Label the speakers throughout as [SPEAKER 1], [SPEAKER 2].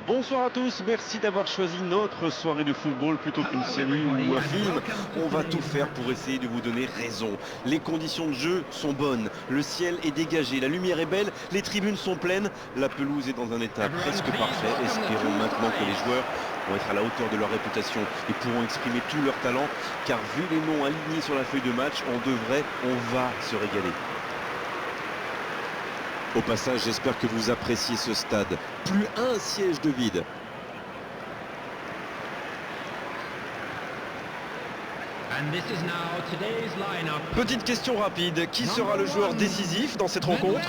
[SPEAKER 1] Bonsoir à tous, merci d'avoir choisi notre soirée de football plutôt qu'une série ou un film. On va tout faire pour essayer de vous donner raison. Les conditions de jeu sont bonnes, le ciel est dégagé, la lumière est belle, les tribunes sont pleines, la pelouse est dans un état presque parfait. Espérons maintenant que les joueurs vont être à la hauteur de leur réputation et pourront exprimer tout leur talent, car vu les noms alignés sur la feuille de match, on va se régaler. Au passage, j'espère que vous appréciez ce stade. Plus un siège de vide. Petite question rapide, qui sera le joueur décisif dans cette rencontre?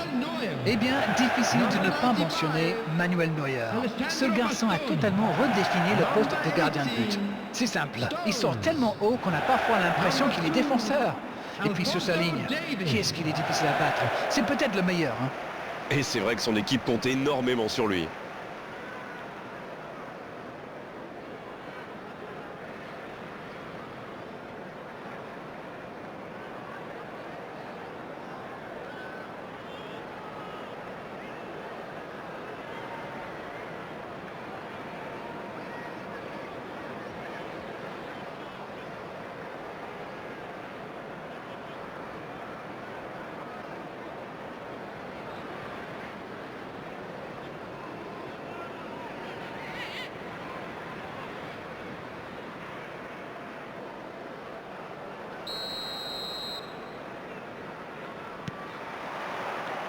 [SPEAKER 2] Eh bien, difficile de ne pas mentionner Manuel Neuer. Ce garçon a totalement redéfini le poste de gardien de but. C'est simple, il sort tellement haut qu'on a parfois l'impression qu'il est défenseur. Et puis sur sa ligne, qu'est-ce qu'il est difficile à battre? C'est peut-être le meilleur, hein.
[SPEAKER 1] Et c'est vrai que son équipe compte énormément sur lui.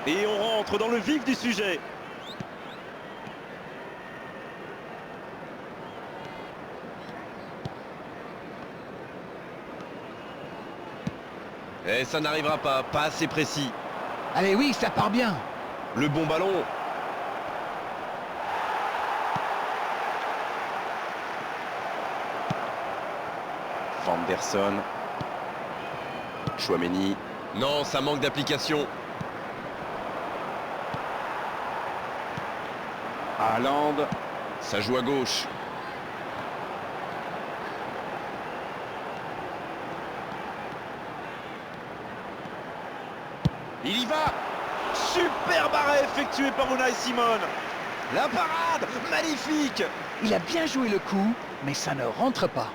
[SPEAKER 1] Et on rentre dans le vif du sujet. Et ça n'arrivera pas assez précis.
[SPEAKER 2] Allez, oui, ça part bien.
[SPEAKER 1] Le bon ballon. Vanderson. Chouameni. Non, ça manque d'application. Haaland, ça joue à gauche. Il y va. Superbe arrêt effectué par Unai Simon. La parade, magnifique.
[SPEAKER 2] Il a bien joué le coup, mais ça ne rentre pas.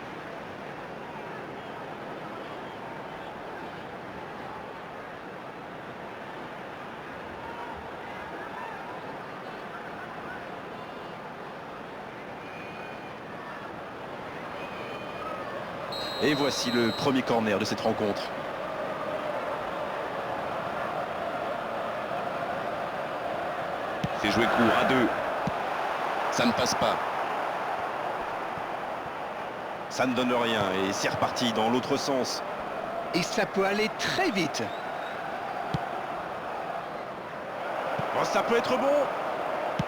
[SPEAKER 1] Et voici le premier corner de cette rencontre. C'est joué court à deux. Ça ne passe pas. Ça ne donne rien et c'est reparti dans l'autre sens.
[SPEAKER 2] Et ça peut aller très vite.
[SPEAKER 1] Oh, ça peut être bon.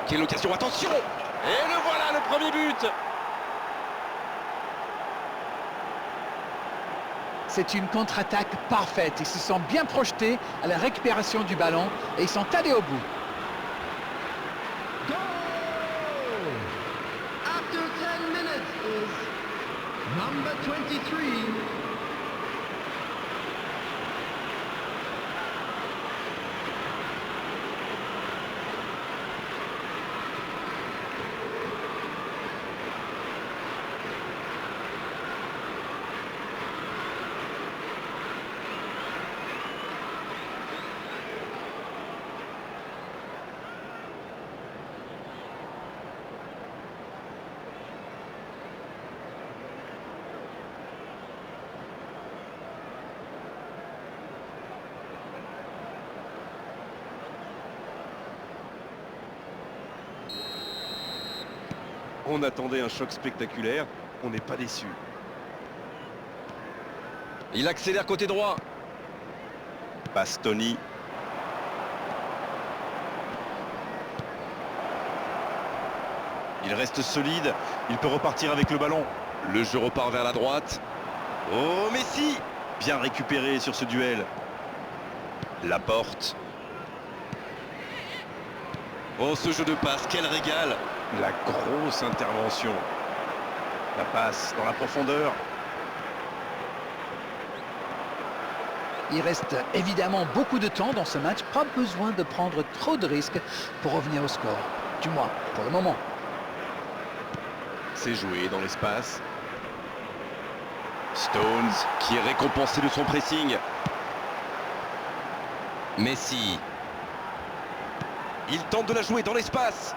[SPEAKER 1] Quelle occasion, attention. Et le voilà, le premier but.
[SPEAKER 2] C'est une contre-attaque parfaite. Ils se sont bien projetés à la récupération du ballon et ils sont allés au bout.
[SPEAKER 3] After 10 minutes is number 23.
[SPEAKER 1] On attendait un choc spectaculaire, on n'est pas déçu. Il accélère côté droit. Bastoni. Il reste solide, il peut repartir avec le ballon. Le jeu repart vers la droite. Oh, Messi! Bien récupéré sur ce duel. Laporte. Oh, ce jeu de passe, quel régal! La grosse intervention. La passe dans la profondeur.
[SPEAKER 2] Il reste évidemment beaucoup de temps dans ce match. Pas besoin de prendre trop de risques pour revenir au score. Du moins, pour le moment.
[SPEAKER 1] C'est joué dans l'espace. Stones qui est récompensé de son pressing. Messi. Il tente de la jouer dans l'espace.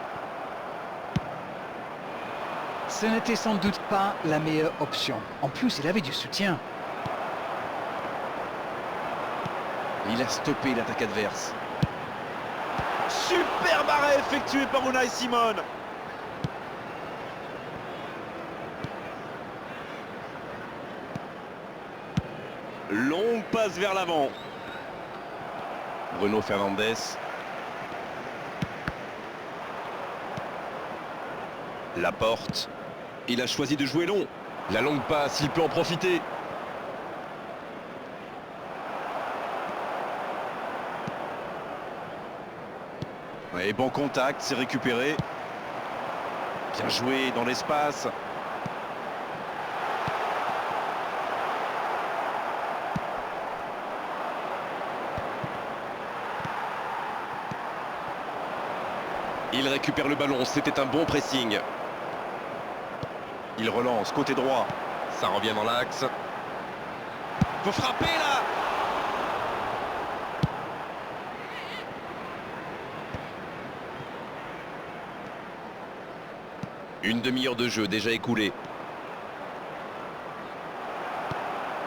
[SPEAKER 2] Ce n'était sans doute pas la meilleure option. En plus, il avait du soutien.
[SPEAKER 1] Il a stoppé l'attaque adverse. Superbe arrêt effectué par Unai Simon. Longue passe vers l'avant. Bruno Fernandes. Laporte. Il a choisi de jouer long. La longue passe, il peut en profiter. Et bon contact, c'est récupéré. Bien joué dans l'espace. Il récupère le ballon, c'était un bon pressing. Il relance, côté droit. Ça revient dans l'axe. Faut frapper là. Une demi-heure de jeu déjà écoulée.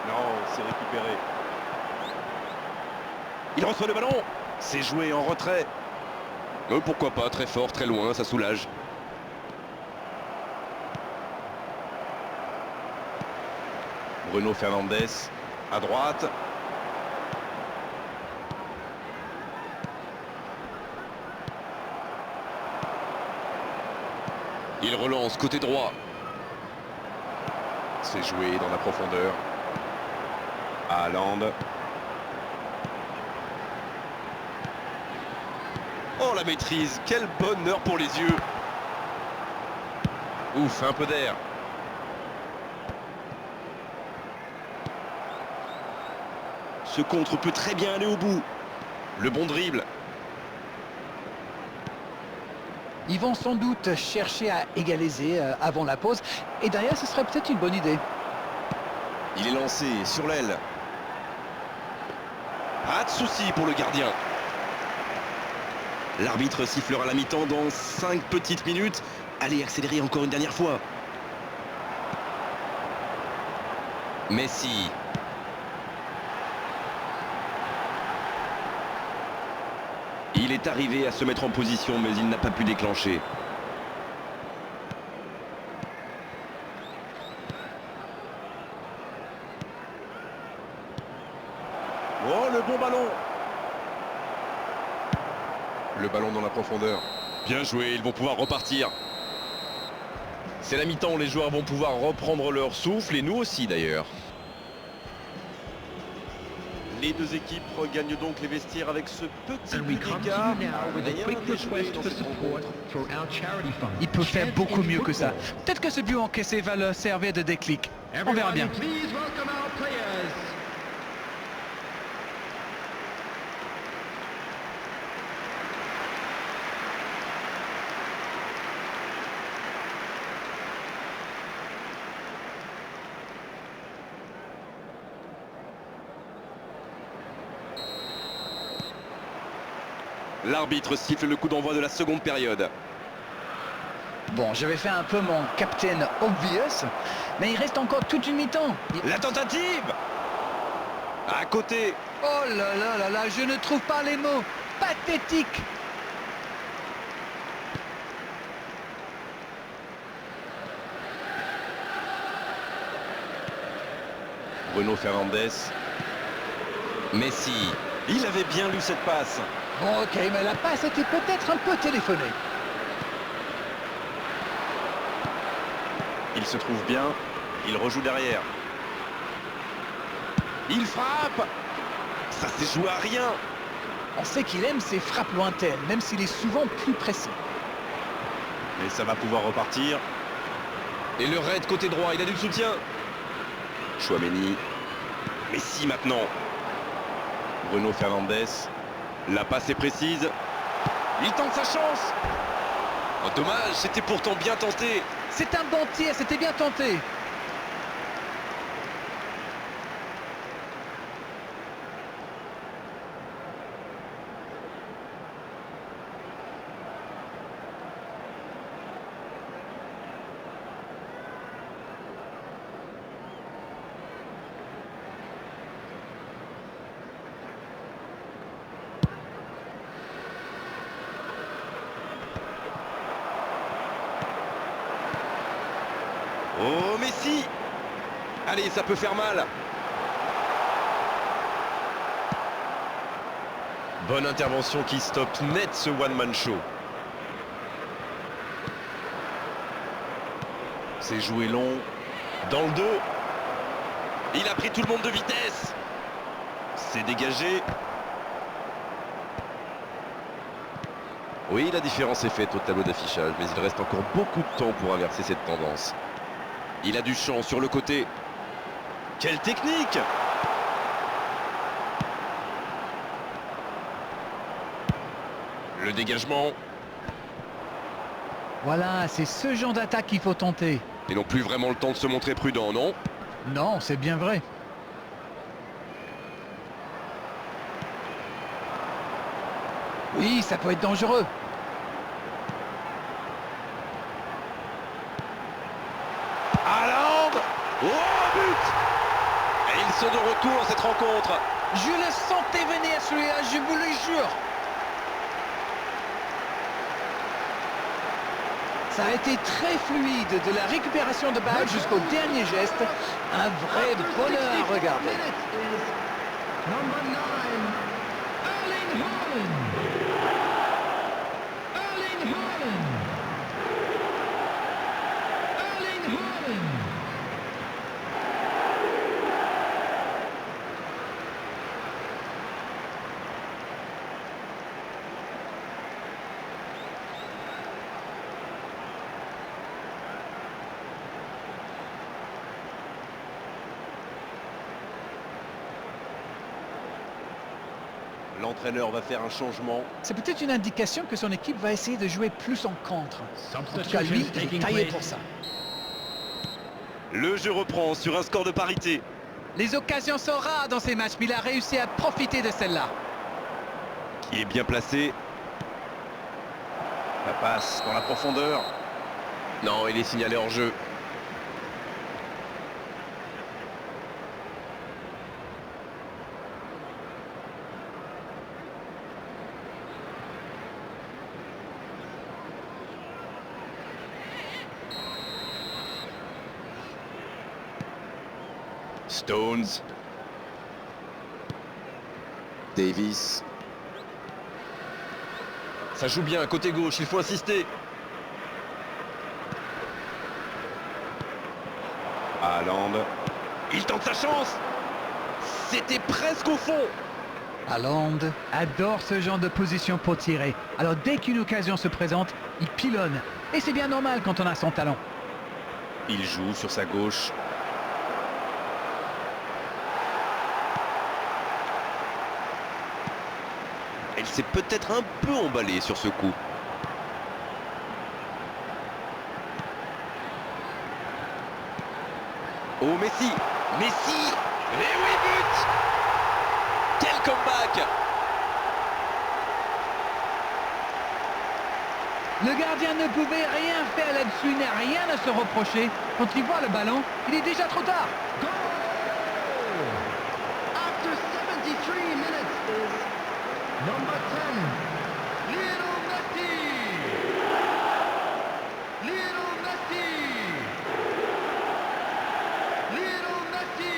[SPEAKER 1] Non, c'est récupéré. Il reçoit le ballon. C'est joué en retrait. Pourquoi pas, très fort, très loin, ça soulage. Bruno Fernandes, à droite. Il relance côté droit. C'est joué dans la profondeur. Haaland. Oh la maîtrise, quel bonheur pour les yeux. Ouf, un peu d'air. Ce contre peut très bien aller au bout. Le bon dribble.
[SPEAKER 2] Ils vont sans doute chercher à égaliser avant la pause. Et derrière, ce serait peut-être une bonne idée.
[SPEAKER 1] Il est lancé sur l'aile. Pas de souci pour le gardien. L'arbitre sifflera la mi-temps dans 5 petites minutes. Allez, accélérer encore une dernière fois. Messi. Il est arrivé à se mettre en position, mais il n'a pas pu déclencher. Oh, le bon ballon! Le ballon dans la profondeur. Bien joué, ils vont pouvoir repartir. C'est la mi-temps, les joueurs vont pouvoir reprendre leur souffle, et nous aussi d'ailleurs. Les deux équipes regagnent donc les vestiaires avec ce petit
[SPEAKER 3] And we
[SPEAKER 1] but
[SPEAKER 3] come to
[SPEAKER 1] d'écart.
[SPEAKER 3] you now with a quick request for support for our charity fund.
[SPEAKER 2] Il peut faire
[SPEAKER 3] Chance
[SPEAKER 2] beaucoup
[SPEAKER 3] in
[SPEAKER 2] mieux que ça.
[SPEAKER 3] football.
[SPEAKER 2] Peut-être que ce but encaissé va leur servir de déclic. On verra bien.
[SPEAKER 3] Everybody, please welcome our players.
[SPEAKER 1] L'arbitre siffle le coup d'envoi de la seconde période.
[SPEAKER 2] Bon, je vais faire un peu mon Captain Obvious, mais il reste encore toute une mi-temps.
[SPEAKER 1] La tentative! À côté!
[SPEAKER 2] Oh là là là là, je ne trouve pas les mots. Pathétique!
[SPEAKER 1] Bruno Fernandes. Messi. Il avait bien lu cette passe.
[SPEAKER 2] Bon, ok, mais la passe était peut-être un peu téléphonée.
[SPEAKER 1] Il se trouve bien. Il rejoue derrière. Il frappe! Ça s'est joué à rien.
[SPEAKER 2] On sait qu'il aime ses frappes lointaines, même s'il est souvent plus précis.
[SPEAKER 1] Mais ça va pouvoir repartir. Et le raid côté droit, il a du soutien. Chouameni. Messi maintenant. Bruno Fernandes. La passe est précise. Il tente sa chance. Oh, dommage, c'était pourtant bien tenté.
[SPEAKER 2] C'est un bon tir, c'était bien tenté.
[SPEAKER 1] Oh, Messi! Allez, ça peut faire mal. Bonne intervention qui stoppe net ce one-man show. C'est joué long. Dans le dos. Il a pris tout le monde de vitesse. C'est dégagé. Oui, la différence est faite au tableau d'affichage, mais il reste encore beaucoup de temps pour inverser cette tendance. Il a du champ sur le côté. Quelle technique! Le dégagement.
[SPEAKER 2] Voilà, c'est ce genre d'attaque qu'il faut tenter.
[SPEAKER 1] Ils n'ont plus vraiment le temps de se montrer prudents, non?
[SPEAKER 2] Non, c'est bien vrai. Oui, ça peut être dangereux.
[SPEAKER 1] Haaland! Oh, but! Et ils sont de retour dans cette rencontre.
[SPEAKER 2] Je le sentais venir celui-là, je vous le jure. Ça a été très fluide, de la récupération de balle jusqu'au dernier geste. Un vrai bonheur à regarder.
[SPEAKER 3] Number 9, Erling Haaland. Erling Haaland. Erling Haaland.
[SPEAKER 1] L'entraîneur va faire un changement.
[SPEAKER 2] C'est peut-être une indication que son équipe va essayer de jouer plus en contre. En tout cas, lui, il est taillé pour ça.
[SPEAKER 1] Le jeu reprend sur un score de parité.
[SPEAKER 2] Les occasions sont rares dans ces matchs, mais il a réussi à profiter de celle-là.
[SPEAKER 1] Qui est bien placé. La passe dans la profondeur. Non, il est signalé hors jeu. Stones. Davis. Ça joue bien, côté gauche, il faut insister. Haaland. Il tente sa chance. C'était presque au fond.
[SPEAKER 2] Haaland adore ce genre de position pour tirer. Alors dès qu'une occasion se présente, il pilonne. Et c'est bien normal quand on a son talent.
[SPEAKER 1] Il joue sur sa gauche. Il s'est peut-être un peu emballé sur ce coup. Oh, Messi! Messi! Et oui, but! Quel comeback!
[SPEAKER 2] Le gardien ne pouvait rien faire là-dessus, il n'a rien à se reprocher. Quand il voit le ballon, il est déjà trop tard.
[SPEAKER 3] Goal! After 73 minutes is number 10, Lionel Messi. Lionel Messi. Lionel Messi.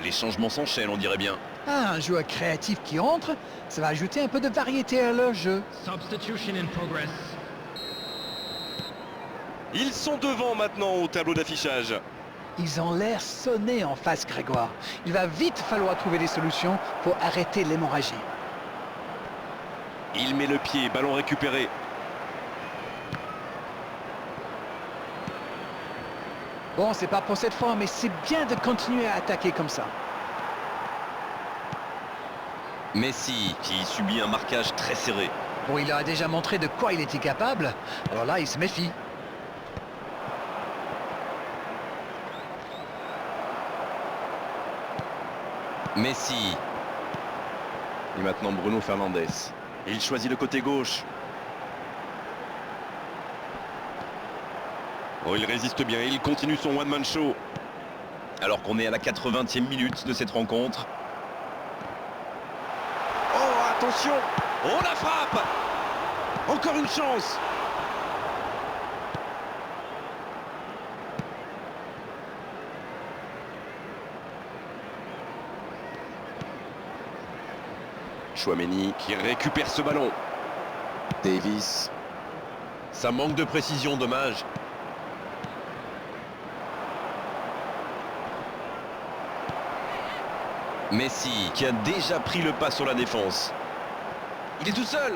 [SPEAKER 1] Les changements s'enchaînent, on dirait bien.
[SPEAKER 2] Ah, un joueur créatif qui entre, ça va ajouter un peu de variété à leur jeu.
[SPEAKER 3] Substitution in progress.
[SPEAKER 1] Ils sont devant maintenant au tableau d'affichage.
[SPEAKER 2] Ils ont l'air sonnés en face, Grégoire. Il va vite falloir trouver des solutions pour arrêter l'hémorragie.
[SPEAKER 1] Il met le pied, ballon récupéré.
[SPEAKER 2] Bon, c'est pas pour cette fois, mais c'est bien de continuer à attaquer comme ça.
[SPEAKER 1] Messi qui subit un marquage très serré.
[SPEAKER 2] Bon, il a déjà montré de quoi il était capable, alors là, il se méfie.
[SPEAKER 1] Messi. Et maintenant Bruno Fernandes. Il choisit le côté gauche. Oh, il résiste bien, il continue son one-man show. Alors qu'on est à la 80e minute de cette rencontre. Oh, attention! Oh, la frappe! Encore une chance! Chouameni qui récupère ce ballon. Davis. Ça manque de précision, dommage. Messi qui a déjà pris le pas sur la défense. Il est tout seul.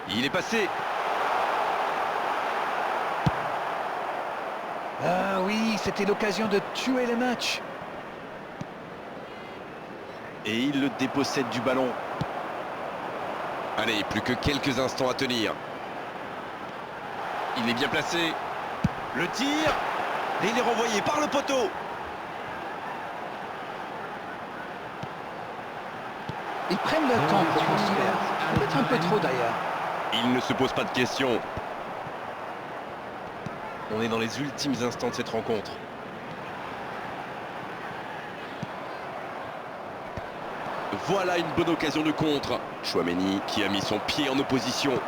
[SPEAKER 1] Il est passé.
[SPEAKER 2] Ah oui, c'était l'occasion de tuer le match.
[SPEAKER 1] Et il le dépossède du ballon. Allez, plus que quelques instants à tenir. Il est bien placé. Le tir. Et il est renvoyé par le poteau.
[SPEAKER 2] Ils prennent leur temps pour construire. Peut-être un peu trop d'ailleurs.
[SPEAKER 1] Il ne se pose pas de questions. On est dans les ultimes instants de cette rencontre. Voilà une bonne occasion de contre. Chouameni qui a mis son pied en opposition.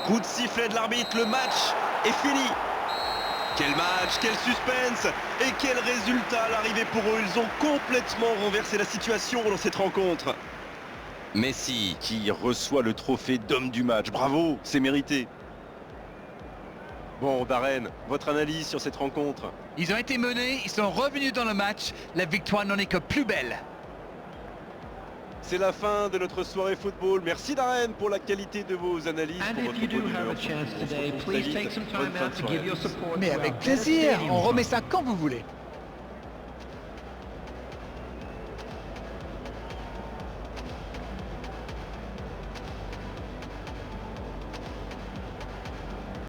[SPEAKER 1] Coup de sifflet de l'arbitre, le match est fini. Quel match, quel suspense et quel résultat à l'arrivée pour eux. Ils ont complètement renversé la situation dans cette rencontre. Messi qui reçoit le trophée d'homme du match. Bravo, c'est mérité. Bon, Darren, votre analyse sur cette rencontre?
[SPEAKER 2] Ils ont été menés, ils sont revenus dans le match. La victoire n'en est que plus belle.
[SPEAKER 1] C'est la fin de notre soirée football. Merci Darren pour la qualité de vos analyses.
[SPEAKER 3] And
[SPEAKER 1] pour
[SPEAKER 3] if
[SPEAKER 1] votre
[SPEAKER 3] you do
[SPEAKER 1] bonne
[SPEAKER 3] have
[SPEAKER 1] humeur.
[SPEAKER 3] a chance
[SPEAKER 1] On se
[SPEAKER 3] today,
[SPEAKER 1] retrouve très
[SPEAKER 3] please
[SPEAKER 1] vite.
[SPEAKER 3] take some
[SPEAKER 1] Bonne
[SPEAKER 3] time
[SPEAKER 1] fin
[SPEAKER 3] out
[SPEAKER 1] de
[SPEAKER 3] to
[SPEAKER 1] soirée.
[SPEAKER 3] give your support
[SPEAKER 2] Mais
[SPEAKER 3] to
[SPEAKER 2] avec
[SPEAKER 3] our
[SPEAKER 2] plaisir,
[SPEAKER 3] Stadium
[SPEAKER 2] on
[SPEAKER 3] Fund.
[SPEAKER 2] remet ça quand vous voulez.